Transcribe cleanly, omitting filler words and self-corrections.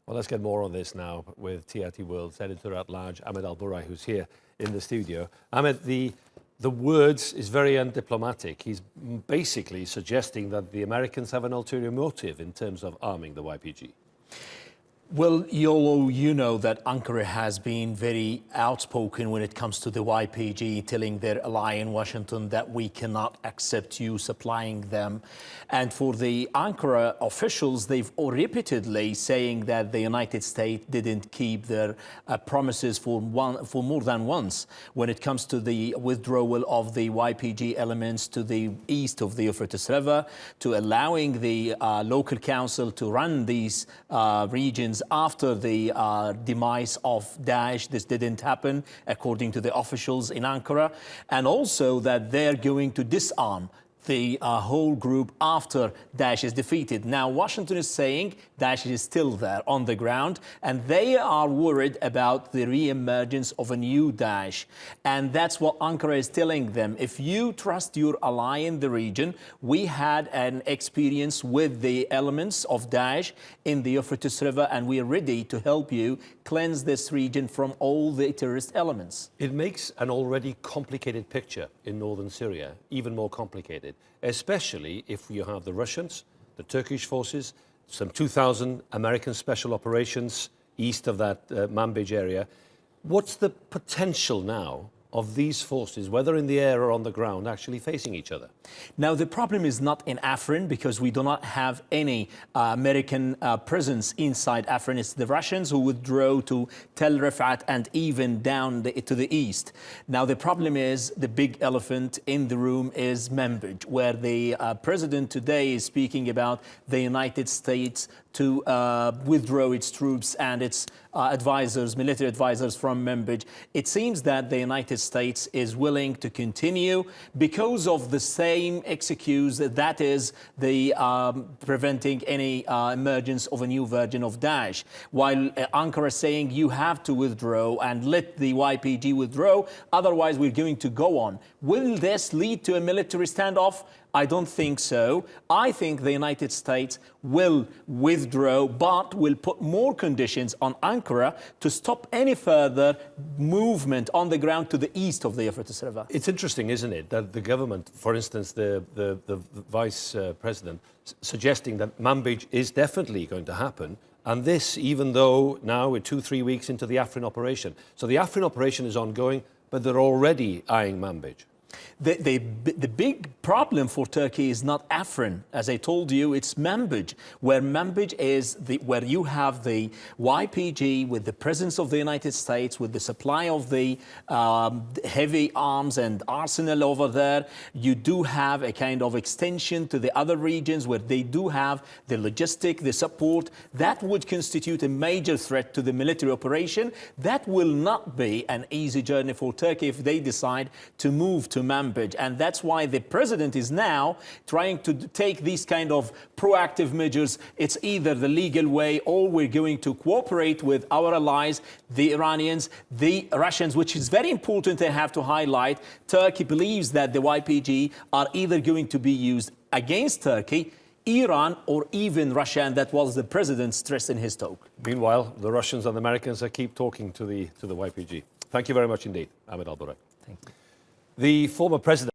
Well, let's get more on this now with TRT World's editor-at-large, Ahmed Al-Burai, who's here in the studio. Ahmed, the words is very undiplomatic. He's basically suggesting that the Americans have an ulterior motive in terms of arming the YPG. Well, you know that Ankara has been very outspoken when it comes to the YPG, telling their ally in Washington that we cannot accept you supplying them. And for the Ankara officials, they've repeatedly saying that the United States didn't keep their promises for more than once when it comes to the withdrawal of the YPG elements to the east of the Euphrates River, to allowing the local council to run these regions after the demise of Daesh. This didn't happen, according to the officials in Ankara, and also that they're going to disarm the whole group after Daesh is defeated. Now, Washington is saying Daesh is still there on the ground, and they are worried about the re-emergence of a new Daesh. And that's what Ankara is telling them. If you trust your ally in the region, we had an experience with the elements of Daesh in the Euphrates River, and we are ready to help you cleanse this region from all the terrorist elements. It makes an already complicated picture in northern Syria even more complicated, especially if you have the Russians, the Turkish forces, some 2,000 American special operations east of that Manbij area. What's the potential now of these forces, whether in the air or on the ground, actually facing each other? Now, the problem is not in Afrin, because we do not have any American presence inside Afrin. It's the Russians who withdrew to Tel Rifat and even down to the east. Now, the problem is, the big elephant in the room is Manbij, where the president today is speaking about the United States to withdraw its troops and its advisors, military advisors from Manbij. It seems that the United States is willing to continue because of the same excuse, that is the preventing any emergence of a new version of Daesh. While Ankara is saying you have to withdraw and let the YPG withdraw, otherwise we're going to go on. Will this lead to a military standoff? I don't think so. I think the United States will withdraw, but will put more conditions on Ankara to stop any further movement on the ground to the east of the Euphrates River. It's interesting, isn't it, that the government, for instance, the vice president, suggesting that Manbij is definitely going to happen, and this even though now we're 2-3 weeks into the Afrin operation. So the Afrin operation is ongoing, but they're already eyeing Manbij. The big problem for Turkey is not Afrin. As I told you, it's Manbij, where Manbij is where you have the YPG with the presence of the United States, with the supply of the heavy arms and arsenal over there. You do have a kind of extension to the other regions where they do have the logistic, the support. That would constitute a major threat to the military operation. That will not be an easy journey for Turkey if they decide to move to Manbij, and that's why the president is now trying to take these kind of proactive measures. It's either the legal way, or we're going to cooperate with our allies, the Iranians, the Russians, which is very important to have to highlight. Turkey believes that the YPG are either going to be used against Turkey, Iran, or even Russia, and that was the president's stress in his talk. Meanwhile, the Russians and the Americans keep talking to the YPG. Thank you very much indeed, Ahmed Al-Burai. Thank you. The former president